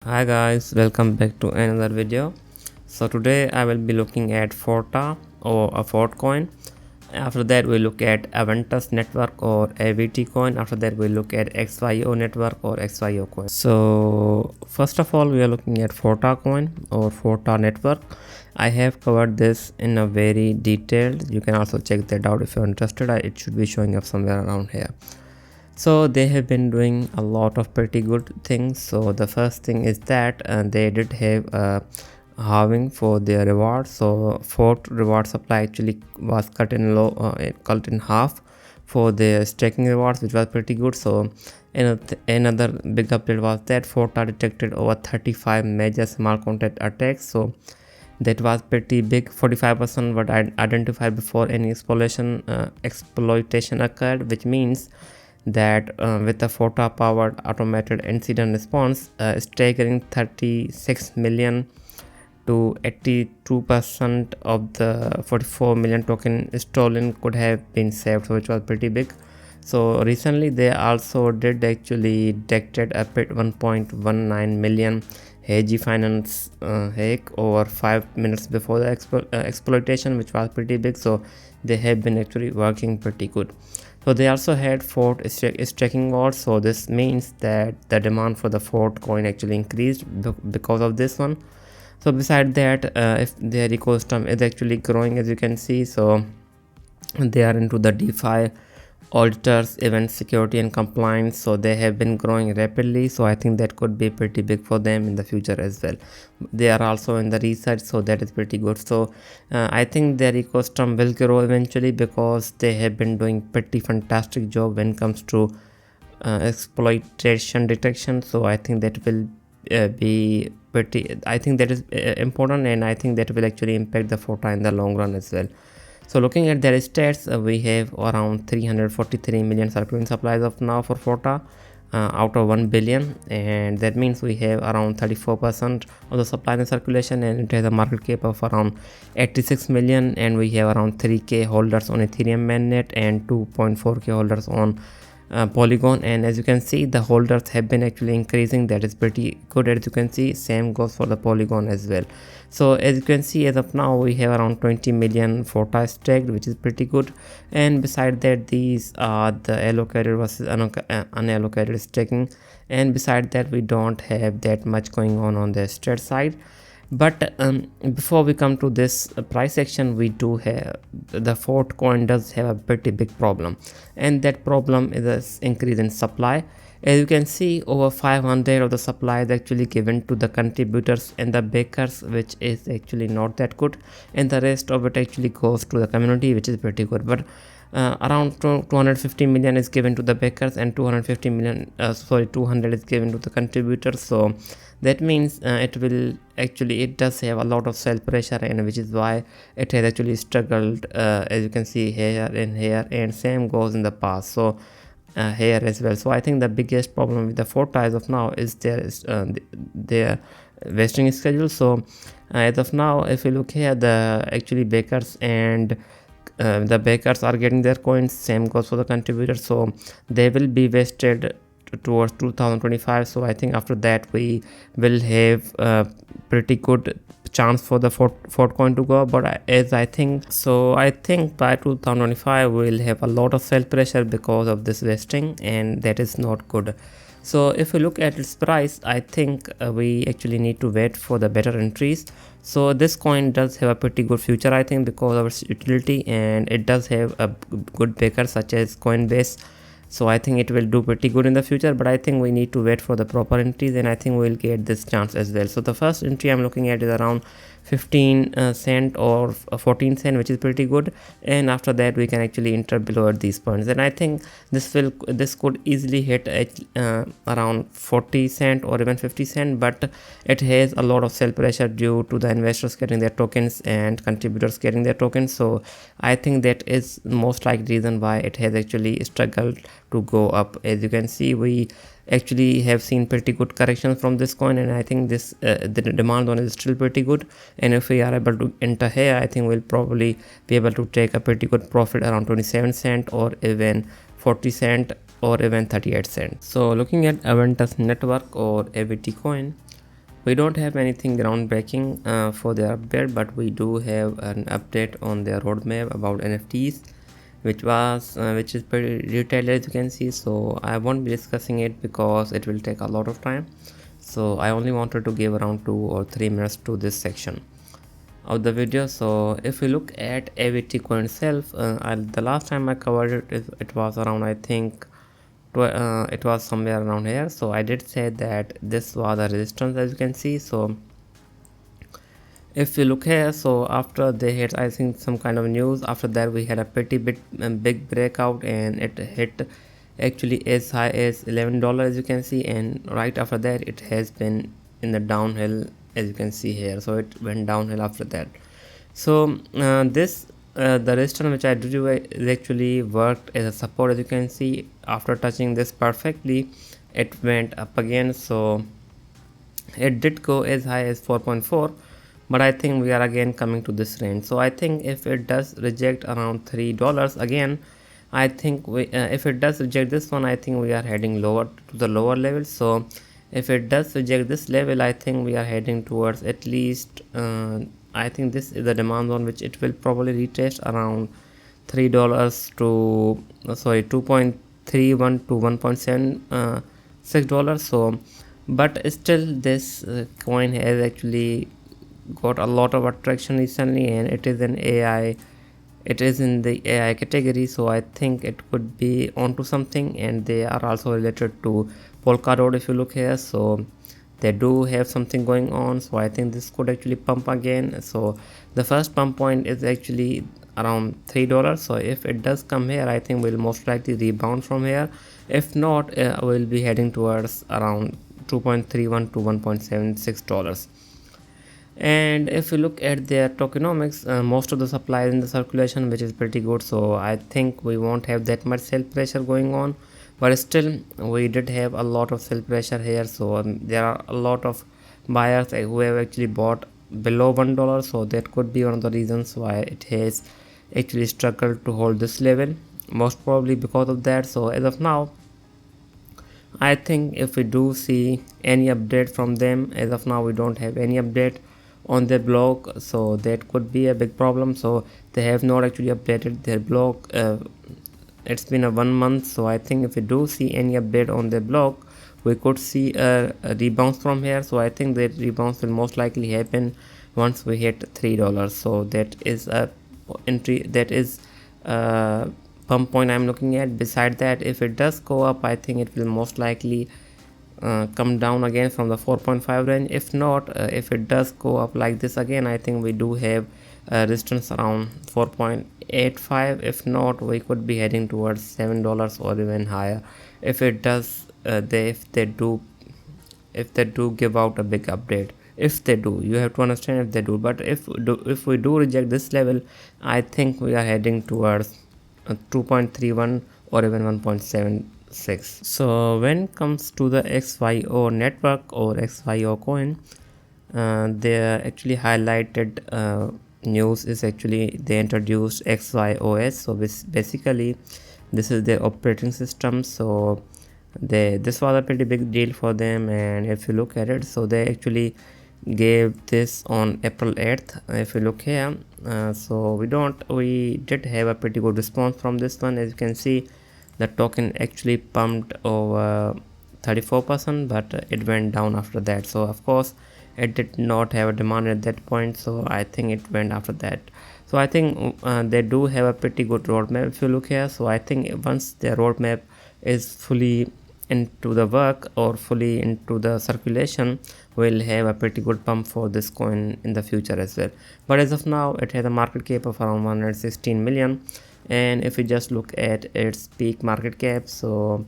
Hi guys, welcome back to another video. So today I will be looking at Forta or a Fort coin. After that we look at Aventus network or AVT coin. After that we look at XYO network or XYO coin. So first of all we are looking at Forta coin or Forta network. I have covered this in a very detailed. You can also check that out if you're interested. It should be showing up somewhere around here. So they have been doing a lot of pretty good things. So the first thing is that they did have a halving for their reward. So Fort reward supply actually was cut in half for their staking rewards, which was pretty good. So another big update was that Forta detected over 35 major small contract attacks. So that was pretty big. 45% were identified before any exploitation occurred, which means that with the Forta powered automated incident response, staggering 36 million to 82% of the 44 million token stolen could have been saved, which was pretty big. So recently they also did actually detected a 1.19 million hedge finance hack over 5 minutes before the exploitation, which was pretty big. So they have been actually working pretty good. So they also had Fort staking wars. So this means that the demand for the Fort coin actually increased because of this one. So beside that, if their ecosystem is actually growing, as you can see, so they are into the DeFi, auditors, event security and compliance. So they have been growing rapidly. So I think that could be pretty big for them in the future as well. They are also in the research, so that is pretty good. So I think their ecosystem will grow eventually because they have been doing pretty fantastic job when it comes to exploitation detection. So I think that will be pretty, I think that is important, and I think that will actually impact the Forta in the long run as well. So looking at their stats, we have around 343 million circulating supplies of now for Forta out of 1 billion, and that means we have around 34% of the supply in circulation, and it has a market cap of around 86 million, and we have around 3k holders on Ethereum mainnet and 2.4k holders on Polygon. And as you can see, the holders have been actually increasing. That is pretty good. As you can see, same goes for the Polygon as well. So as you can see, as of now we have around 20 million Forta staked, which is pretty good. And beside that, these are the allocated versus unallocated staking, and beside that we don't have that much going on the stat side. But before we come to this price action, we do have the Fort coin does have a pretty big problem, and that problem is an increase in supply. As you can see, over 500 of the supply is actually given to the contributors and the bakers, which is actually not that good, and the rest of it actually goes to the community, which is pretty good. But around 250 million is given to the bakers, and 250 million 200 is given to the contributors. So that means it does have a lot of sell pressure, and which is why it has actually struggled, as you can see here and here, and same goes in the past. So here as well. So I think the biggest problem with the Forta as of now is their vesting schedule. So as of now, if you look here, the actually bakers and the bakers are getting their coins, same goes for the contributors. So they will be vested towards 2025. So I think after that we will have a pretty good chance for the Fort coin to go up. But as I think by 2025 we'll have a lot of sell pressure because of this vesting, and that is not good. So if we look at its price, I think we actually need to wait for the better entries. So this coin does have a pretty good future, I think, because of its utility, and it does have a good backer such as Coinbase. So I think it will do pretty good in the future, but I think we need to wait for the proper entries, and I think we'll get this chance as well. So the first entry I'm looking at is around 15 cent or 14 cent, which is pretty good, and after that we can actually enter below at these points. And I think this could easily hit around 40 cent or even 50 cent, but it has a lot of sell pressure due to the investors getting their tokens and contributors getting their tokens. So I think that is most likely reason why it has actually struggled to go up. As you can see, we actually have seen pretty good corrections from this coin, and I think this the demand on is still pretty good. And if we are able to enter here, I think we'll probably be able to take a pretty good profit around 27 cent or even 40 cent or even 38 cents. So looking at Aventus network or AVT coin, We don't have anything groundbreaking for their update, but we do have an update on their roadmap about NFTs, which is pretty detailed, as you can see. So I won't be discussing it because it will take a lot of time. So I only wanted to give around 2 or 3 minutes to this section of the video. So if we look at AVT coin itself, the last time I covered it was around, I think it was somewhere around here. So I did say that this was a resistance, as you can see. So if you look here, so after they had, I think, some kind of news, after that we had a pretty big breakout, and it hit actually as high as $11, as you can see, and right after that it has been in the downhill, as you can see here. So it went downhill after that. So the resistance which I drew is actually worked as a support, as you can see. After touching this perfectly, it went up again. So it did go as high as 4.4, but I think we are again coming to this range. So I think if it does reject around $3 again, I think if it does reject this one, I think we are heading lower to the lower level. So if it does reject this level, I think we are heading towards at least I think this is the demand zone, which it will probably retest around $3 to 2.31 to $1.76. So but still this coin has actually got a lot of attraction recently, and it is in the AI category. So I think it could be onto something, and they are also related to Polkadot. If you look here, so they do have something going on. So I think this could actually pump again. So the first pump point is actually around $3. So if it does come here, I think we'll most likely rebound from here. If not, we'll be heading towards around 2.31 to $1.76. And if you look at their tokenomics, most of the supply is in the circulation, which is pretty good. So I think we won't have that much sell pressure going on, but still we did have a lot of sell pressure here. So there are a lot of buyers who have actually bought below $1. So that could be one of the reasons why it has actually struggled to hold this level, most probably because of that. So as of now, I think if we do see any update from them, as of now we don't have any update on their blog, so that could be a big problem. So they have not actually updated their blog. It's been a 1 month. So I think if we do see any update on their blog, we could see a rebound from here. So I think that rebounds will most likely happen once we hit $3. So that is a entry, that is pump point I'm looking at. Beside that, if it does go up, I think it will most likely come down again from the 4.5 range. If not, if it does go up like this again, I think we do have resistance around 4.85. if not, we could be heading towards $7 or even higher if it does if they do give out a big update. If they do, you have to understand, if they do. But if we do reject this level, I think we are heading towards 2.31 or even 1.76. So when it comes to the XYO network or XYO coin, they actually highlighted news is actually they introduced XYOS. So basically this is their operating system. So this was a pretty big deal for them, and if you look at it, so they actually gave this on April 8th. If you look here, so we did have a pretty good response from this one. As you can see, the token actually pumped over 34%, but it went down after that. So of course it did not have a demand at that point, so I think it went after that. So I think they do have a pretty good roadmap. If you look here, so I think once their roadmap is fully into the work or fully into the circulation, we'll have a pretty good pump for this coin in the future as well. But as of now, it has a market cap of around 116 million. And if we just look at its peak market cap, so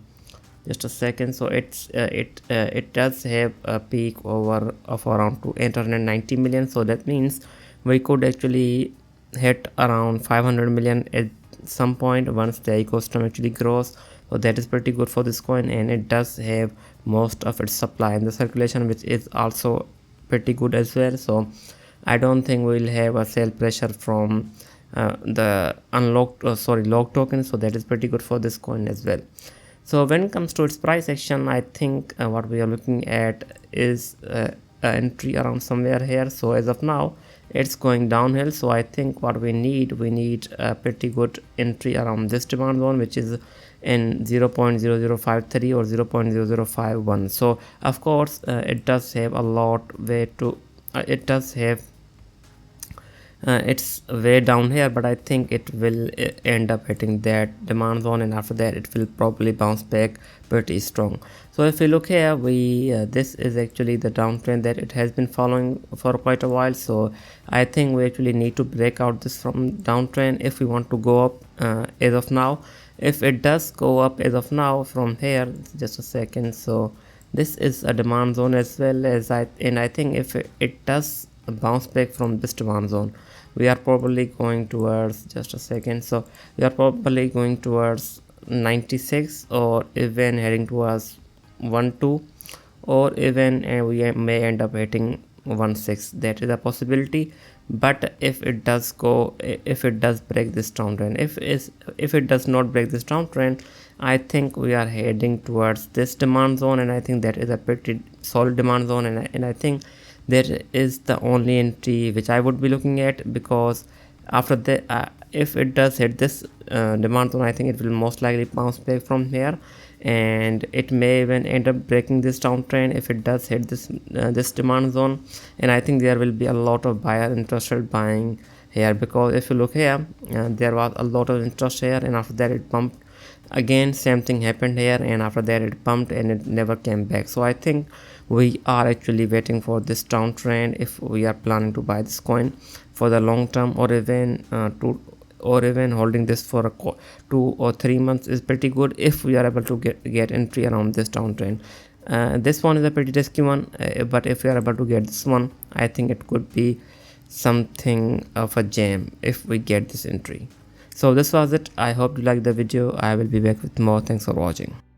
just a second, so it does have a peak over of around 890 million. So that means we could actually hit around 500 million at some point once the ecosystem actually grows. So that is pretty good for this coin, and it does have most of its supply in the circulation, which is also pretty good as well. So I don't think we'll have a sell pressure from the locked token. So that is pretty good for this coin as well. So when it comes to its price action, I think what we are looking at is entry around somewhere here. So as of now it's going downhill, so I think what we need a pretty good entry around this demand zone, which is in 0.0053 or 0.0051. so of course it does have a lot way to it does have it's way down here, but I think it will end up hitting that demand zone, and after that it will probably bounce back pretty strong. So if we look here, we this is actually the downtrend that it has been following for quite a while. So I think we actually need to break out this from downtrend if we want to go up as of now. If it does go up as of now from here, just a second, so this is a demand zone as well as I think if it does bounce back from this demand zone, we are probably going towards, just a second, so we are probably going towards 96 or even heading towards 12, or even we may end up hitting 16. That is a possibility. But if it does break this downtrend, if it does not break this downtrend, I think we are heading towards this demand zone, and I think that is a pretty solid demand zone, and I think that is the only entry which I would be looking at, because after that if it does hit this demand zone, I think it will most likely bounce back from here, and it may even end up breaking this downtrend if it does hit this demand zone. And I think there will be a lot of buyer interested buying here, because if you look here, there was a lot of interest here, and after that it pumped again. Same thing happened here, and after that it pumped and it never came back. So I think we are actually waiting for this downtrend if we are planning to buy this coin for the long term, or even holding this for 2 or 3 months is pretty good if we are able to get entry around this downtrend. This one is a pretty risky one, but if we are able to get this one, I think it could be something of a gem if we get this entry. So this was it. I hope you liked the video. I will be back with more. Thanks for watching.